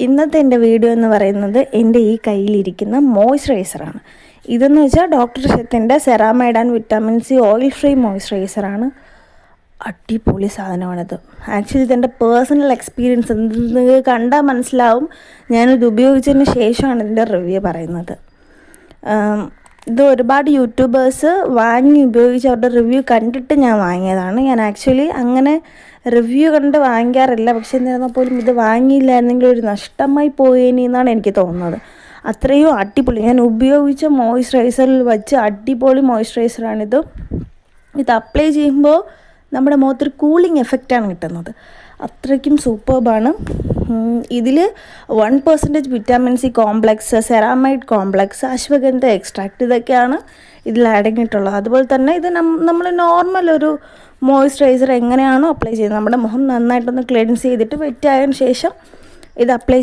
ഇന്നത്തെ എൻ്റെ വീഡിയോ എന്ന് പറയുന്നത് എൻ്റെ ഈ കയ്യിലിരിക്കുന്ന മോയ്സ്ചറൈസറാണ്. ഇതെന്ന് വെച്ചാൽ ഡോക്ടർ ഷെത്തിൻ്റെ ceramide and vitamin C oil free മോയ്സ്ചറൈസറാണ്. അടിപൊളി സാധനമാണിത്. ആക്ച്വലി ഇതെൻ്റെ പേഴ്സണൽ എക്സ്പീരിയൻസ് നിങ്ങൾക്ക് കണ്ടാൽ മനസ്സിലാവും. ഞാനിത് ഉപയോഗിച്ചതിന് ശേഷമാണ് ഇതിൻ്റെ റിവ്യൂ പറയുന്നത്. ഇത് ഒരുപാട് യൂട്യൂബേഴ്സ് വാങ്ങി ഉപയോഗിച്ച് അവരുടെ റിവ്യൂ കണ്ടിട്ട് ഞാൻ വാങ്ങിയതാണ്. ഞാൻ ആക്ച്വലി അങ്ങനെ റിവ്യൂ കണ്ട് വാങ്ങിക്കാറില്ല. പക്ഷെ എന്നിരുന്നാൽ പോലും ഇത് വാങ്ങിയില്ലായിരുന്നെങ്കിൽ ഒരു നഷ്ടമായി പോയേനെ എന്നാണ് എനിക്ക് തോന്നുന്നത്. അത്രയും അടിപൊളി, ഞാൻ ഉപയോഗിച്ച മോയ്സ്ചറൈസറിൽ വെച്ച് അടിപൊളി മോയ്സ്ചറൈസറാണിത്. ഇത് അപ്ലൈ ചെയ്യുമ്പോൾ നമ്മുടെ മുഖത്തൊരു കൂളിംഗ് എഫക്റ്റാണ് കിട്ടുന്നത്. അത്രയ്ക്കും സൂപ്പർബാണ്. ഇതിൽ 1% vitamin C complex, ceramide complex, ashwagandha extract ഇതൊക്കെയാണ് ഇതിൽ അടങ്ങിയിട്ടുള്ളത്. അതുപോലെ തന്നെ ഇത് നമ്മൾ നോർമൽ ഒരു മോയ്സ്ചറൈസർ എങ്ങനെയാണോ അപ്ലൈ ചെയ്യുന്നത്, നമ്മുടെ മുഖം നന്നായിട്ടൊന്ന് ക്ലെൻസ് ചെയ്തിട്ട് വെറ്റായതിനു ശേഷം ഇത് അപ്ലൈ